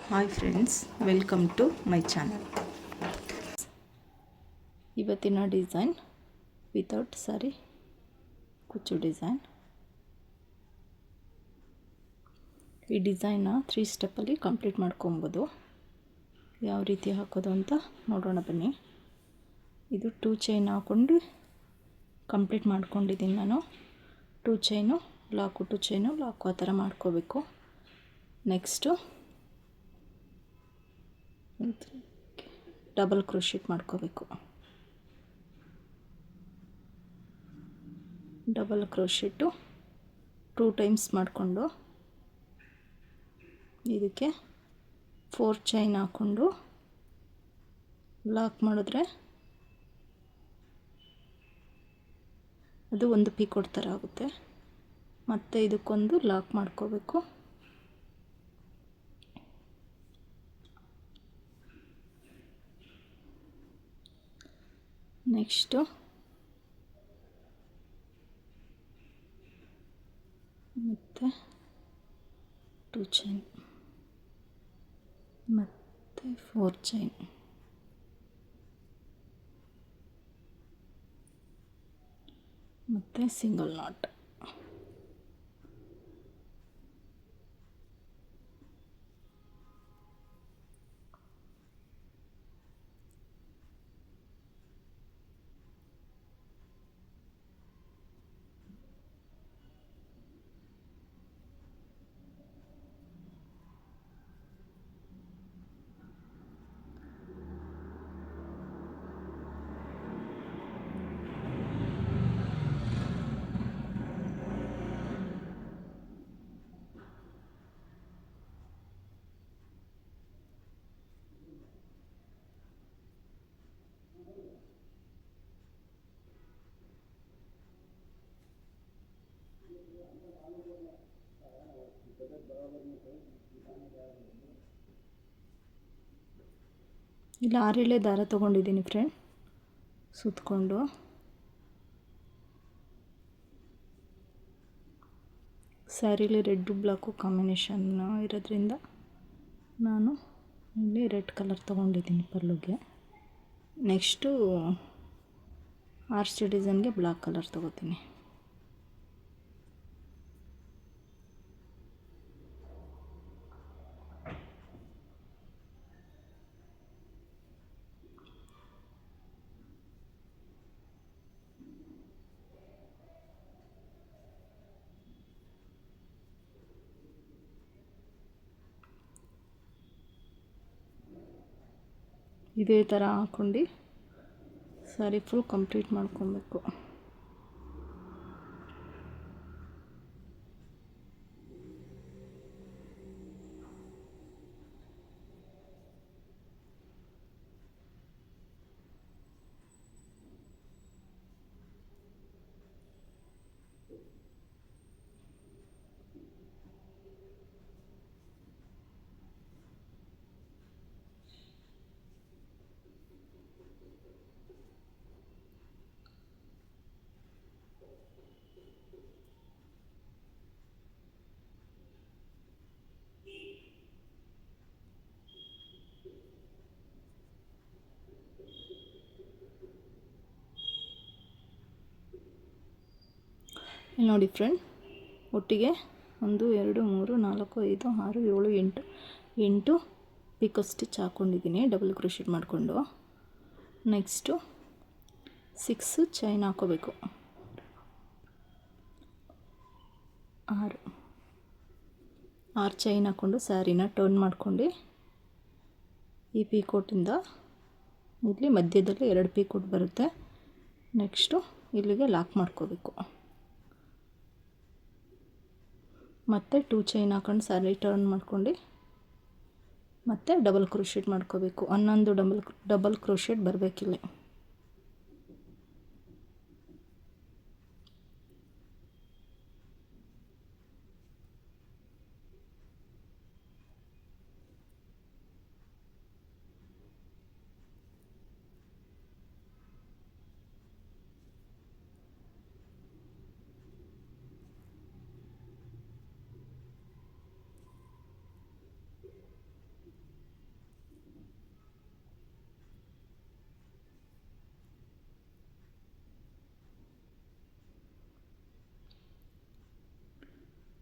Hi friends, welcome to my channel. ಇವತ್ತಿನ design without sari ಕುಚ್ಚು design. ಈ ಡಿಸೈನ್ನ 3 ಸ್ಟೆಪ್ಪಲ್ಲಿ ಕಂಪ್ಲೀಟ್ ಮಾಡ್ಕೊಬೋದು. ಯಾವ ರೀತಿ ಹಾಕೋದು ಅಂತ ನೋಡೋಣ ಬನ್ನಿ. ಇದು 2 ಚೈನ್ ಹಾಕ್ಕೊಂಡು ಕಂಪ್ಲೀಟ್ ಮಾಡ್ಕೊಂಡಿದ್ದೀನಿ ನಾನು. 2 ಚೈನು ಲಾಕು, 2 ಚೈನು ಲಾಕು ಆ ಥರ ಮಾಡ್ಕೋಬೇಕು. ನೆಕ್ಸ್ಟು ಡಬಲ್ ಕ್ರೋಶೆಟ್ ಮಾಡ್ಕೋಬೇಕು. ಡಬಲ್ ಕ್ರೋಶೆಟ್ಟು 2 ಟೈಮ್ಸ್ ಮಾಡಿಕೊಂಡು ಇದಕ್ಕೆ 4 ಚೈನ್ ಹಾಕ್ಕೊಂಡು ಲಾಕ್ ಮಾಡಿದ್ರೆ ಅದು ಒಂದು ಪೀಕೋಟ್ ಥರ ಆಗುತ್ತೆ. ಮತ್ತು ಇದಕ್ಕೊಂದು ಲಾಕ್ ಮಾಡ್ಕೋಬೇಕು. ನೆಕ್ಸ್ಟು ಮತ್ತು 2 ಚೈನ್ ಮತ್ತು 4 ಚೈನ್ ಮತ್ತು ಸಿಂಗಲ್ ನಾಟ್. ಇಲ್ಲಿ 6 ಎಳೆ ದಾರ ತೊಗೊಂಡಿದ್ದೀನಿ ಫ್ರೆಂಡ್. ಸುತ್ತಕೊಂಡು ಸ್ಯಾರಿಲಿ ರೆಡ್ಡು ಬ್ಲಾಕು ಕಾಂಬಿನೇಷನ್ ಇರೋದ್ರಿಂದ ನಾನು ಇಲ್ಲಿ ರೆಡ್ ಕಲರ್ ತೊಗೊಂಡಿದ್ದೀನಿ ಪಲ್ಲುಗೆ. ನೆಕ್ಸ್ಟು ಆರ್ಚ್ ಡಿಸೈನ್ಗೆ ಬ್ಲಾಕ್ ಕಲರ್ ತೊಗೋತೀನಿ. ಇದೇ ಥರ ಹಾಕ್ಕೊಂಡು ಸ್ಯಾರಿ ಫುಲ್ ಕಂಪ್ಲೀಟ್ ಮಾಡ್ಕೊಬೇಕು. ಇಲ್ಲಿ ನೋಡಿ ಫ್ರೆಂಡ್, ಒಟ್ಟಿಗೆ 1 2 3 4 5 6 7 8 ಪಿಕೋ ಸ್ಟಿಚ್ ಹಾಕ್ಕೊಂಡಿದ್ದೀನಿ ಡಬಲ್ ಕ್ರೋಶೆಟ್ ಮಾಡಿಕೊಂಡು. ನೆಕ್ಸ್ಟು 6 ಚೈನ್ ಹಾಕೋಬೇಕು. 6 ಚೈನ್ ಹಾಕ್ಕೊಂಡು ಸ್ಯಾರಿನ ಟರ್ನ್ ಮಾಡ್ಕೊಂಡು ಈ ಪೀಕೋಟಿಂದ ಇಲ್ಲಿ ಮಧ್ಯದಲ್ಲಿ 2 ಪೀಕೋಟ್ ಬರುತ್ತೆ. ನೆಕ್ಸ್ಟು ಇಲ್ಲಿಗೆ ಲಾಕ್ ಮಾಡ್ಕೋಬೇಕು. ಮತ್ತು 2 ಚೈನ್ ಹಾಕೊಂಡು ಸ್ಯಾರಿ ಟರ್ನ್ ಮಾಡ್ಕೊಂಡು ಮತ್ತು ಡಬಲ್ ಕ್ರೋಶೆಟ್ ಮಾಡ್ಕೋಬೇಕು. 11 ಡಬಲ್ ಕ್ರೋಶೆಟ್ ಬರಬೇಕಿಲ್ಲ.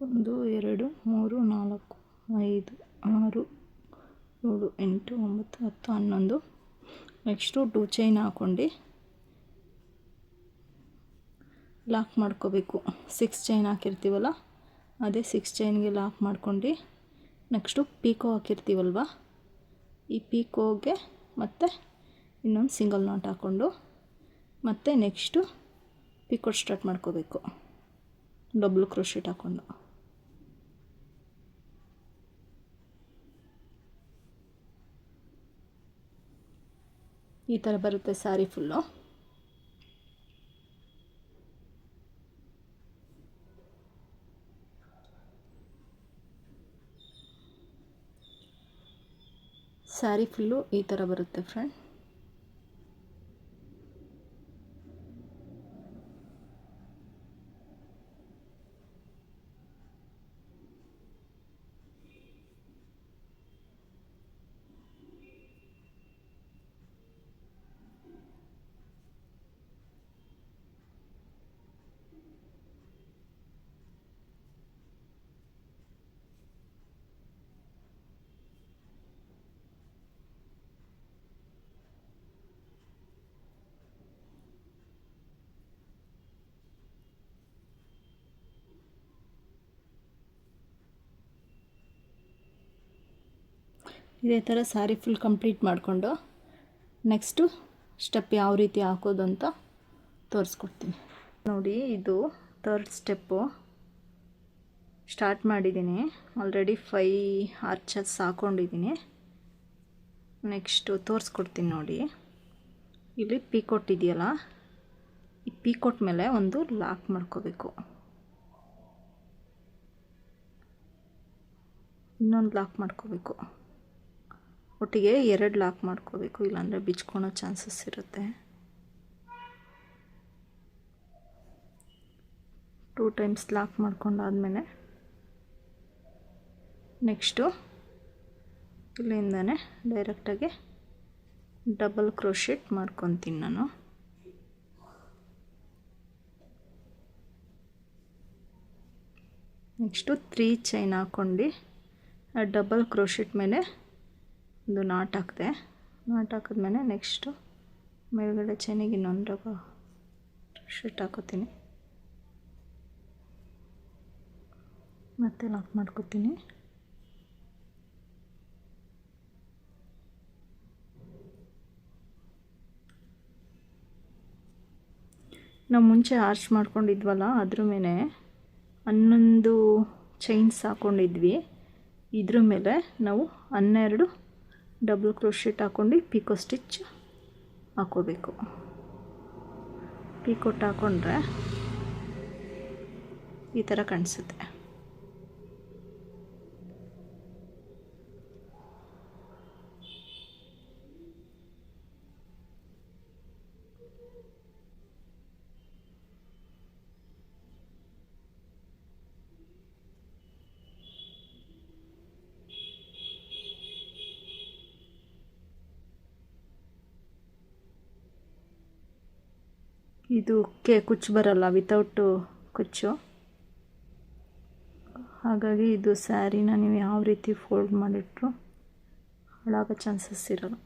1 2 3 4 5 6 7 8 9 10 11. ನೆಕ್ಸ್ಟು 2 ಚೈನ್ ಹಾಕ್ಕೊಂಡು ಲಾಕ್ ಮಾಡ್ಕೋಬೇಕು. 6 ಚೈನ್ ಹಾಕಿರ್ತೀವಲ್ಲ ಅದೇ 6 ಚೈನ್ಗೆ ಲಾಕ್ ಮಾಡ್ಕೊಂಡು ನೆಕ್ಸ್ಟು ಪೀಕೋ ಹಾಕಿರ್ತೀವಲ್ವ, ಈ ಪೀಕೋಗೆ ಮತ್ತೆ ಇನ್ನೊಂದು ಸಿಂಗಲ್ ನಾಟ್ ಹಾಕ್ಕೊಂಡು ಮತ್ತೆ ನೆಕ್ಸ್ಟು ಪಿಕೋಟ್ ಸ್ಟಾರ್ಟ್ ಮಾಡ್ಕೋಬೇಕು ಡಬಲ್ ಕ್ರೋಶೆಟ್ ಹಾಕ್ಕೊಂಡು. ಈ ಥರ ಬರುತ್ತೆ ಸ್ಯಾರಿ ಫುಲ್ಲು. ಸ್ಯಾರಿ ಫುಲ್ಲು ಈ ಥರ ಬರುತ್ತೆ ಫ್ರೆಂಡ್. ಇದೇ ಥರ ಸ್ಯಾರಿ ಫುಲ್ ಕಂಪ್ಲೀಟ್ ಮಾಡಿಕೊಂಡು ನೆಕ್ಸ್ಟು ಸ್ಟೆಪ್ ಯಾವ ರೀತಿ ಹಾಕೋದು ಅಂತ ತೋರಿಸ್ಕೊಡ್ತೀನಿ ನೋಡಿ. ಇದು 3rd ಸ್ಟೆಪ್ಪು ಸ್ಟಾರ್ಟ್ ಮಾಡಿದ್ದೀನಿ. ಆಲ್ರೆಡಿ 5 ಆರ್ಚಸ್ ಹಾಕ್ಕೊಂಡಿದ್ದೀನಿ. ನೆಕ್ಸ್ಟು ತೋರಿಸ್ಕೊಡ್ತೀನಿ ನೋಡಿ. ಇಲ್ಲಿ ಪೀಕೋಟ್ ಇದೆಯಲ್ಲ, ಈ ಪೀಕೋಟ್ ಮೇಲೆ ಒಂದು ಲಾಕ್ ಮಾಡ್ಕೋಬೇಕು, ಇನ್ನೊಂದು ಲಾಕ್ ಮಾಡ್ಕೋಬೇಕು, ಒಟ್ಟಿಗೆ 2 ಲಾಕ್ ಮಾಡ್ಕೋಬೇಕು, ಇಲ್ಲಾಂದರೆ ಬಿಚ್ಕೊಳೋ ಚಾನ್ಸಸ್ ಇರುತ್ತೆ. 2 ಟೈಮ್ಸ್ ಲಾಕ್ ಮಾಡ್ಕೊಂಡಾದ್ಮೇಲೆ ನೆಕ್ಸ್ಟು ಇಲ್ಲಿಂದನೇ ಡೈರೆಕ್ಟಾಗಿ ಡಬಲ್ ಕ್ರೋಶೆಟ್ ಮಾಡ್ಕೊತೀನಿ ನಾನು. ನೆಕ್ಸ್ಟು 3 ಚೈನ್ ಹಾಕ್ಕೊಂಡು ಆ ಡಬಲ್ ಕ್ರೋಶೆಟ್ ಮೇಲೆ ಒಂದು ನಾಟ್ ಹಾಕಿದೆ. ನಾಟ್ ಹಾಕಿದ್ಮೇಲೆ ನೆಕ್ಸ್ಟು ಮೇಲ್ಗಡೆ ಚೈನಿಗೆ ಇನ್ನೊಂದು ಕ್ರೋಶೆಟ್ ಹಾಕೋತೀನಿ, ಮತ್ತೆ ಲಾಕ್ ಮಾಡ್ಕೋತೀನಿ. ನಾವು ಮುಂಚೆ ಆರ್ಚ್ ಮಾಡ್ಕೊಂಡಿದ್ವಲ್ಲ ಅದ್ರ ಮೇಲೆ 11 ಚೈನ್ಸ್ ಹಾಕ್ಕೊಂಡಿದ್ವಿ. ಇದ್ರ ಮೇಲೆ ನಾವು 12 ಡಬಲ್ ಕ್ರೋಶೆಟ್ ಹಾಕ್ಕೊಂಡು ಪಿಕೋ ಸ್ಟಿಚ್ ಹಾಕ್ಕೋಬೇಕು. ಪಿಕೋಟ್ ಹಾಕ್ಕೊಂಡ್ರೆ ಈ ಥರ ಕಾಣಿಸುತ್ತೆ. ಇದು ಕುಚ್ಚು ಬರಲ್ಲ, ವಿತೌಟು ಕುಚ್ಚು. ಹಾಗಾಗಿ ಇದು ಸ್ಯಾರಿನ ನೀವು ಯಾವ ರೀತಿ ಫೋಲ್ಡ್ ಮಾಡಿಟ್ರು ಹಾಳಾಗೋ ಚಾನ್ಸಸ್ ಇರಲ್ಲ.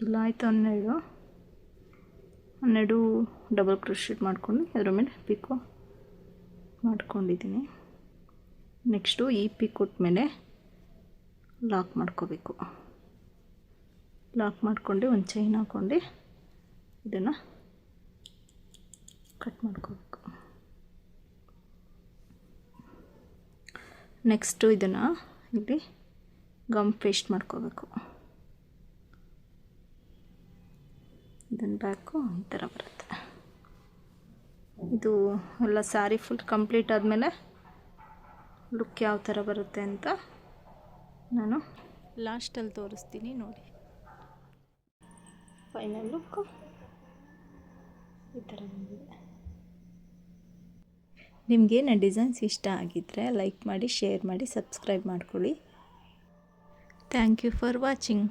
ಇಲ್ಲ ಆಯಿತು 12 ಡಬಲ್ ಕ್ರೋಶೆಟ್ ಮಾಡ್ಕೊಂಡು ಅದರ ಮೇಲೆ ಪಿಕೋ ಮಾಡ್ಕೊಂಡಿದ್ದೀನಿ. ನೆಕ್ಸ್ಟು ಈ ಪಿಕೋಟ್ ಮೇಲೆ ಲಾಕ್ ಮಾಡ್ಕೋಬೇಕು. ಲಾಕ್ ಮಾಡ್ಕೊಂಡು ಒಂದು ಚೈನ್ ಹಾಕ್ಕೊಂಡು ಇದನ್ನು ಕಟ್ ಮಾಡ್ಕೋಬೇಕು. ನೆಕ್ಸ್ಟು ಇದನ್ನು ಇಲ್ಲಿ ಗಮ್ ಪೇಸ್ಟ್ ಮಾಡ್ಕೋಬೇಕು. ಇದನ್ನು ಬ್ಯಾಕು ಈ ಥರ ಬರುತ್ತೆ. ಇದು ಎಲ್ಲ ಸ್ಯಾರಿ ಫುಲ್ ಕಂಪ್ಲೀಟ್ ಆದಮೇಲೆ ಲುಕ್ ಯಾವ ಥರ ಬರುತ್ತೆ ಅಂತ ನಾನು ಲಾಸ್ಟಲ್ಲಿ ತೋರಿಸ್ತೀನಿ ನೋಡಿ. ಫೈನಲ್ ಲುಕ್ ಈ ಥರ ಬಂದಿದೆ. ನಿಮಗೆ ನನ್ನ ಡಿಸೈನ್ಸ್ ಇಷ್ಟ ಆಗಿದ್ದರೆ ಲೈಕ್ ಮಾಡಿ, ಶೇರ್ ಮಾಡಿ, ಸಬ್ಸ್ಕ್ರೈಬ್ ಮಾಡ್ಕೊಳ್ಳಿ. Thank you for watching.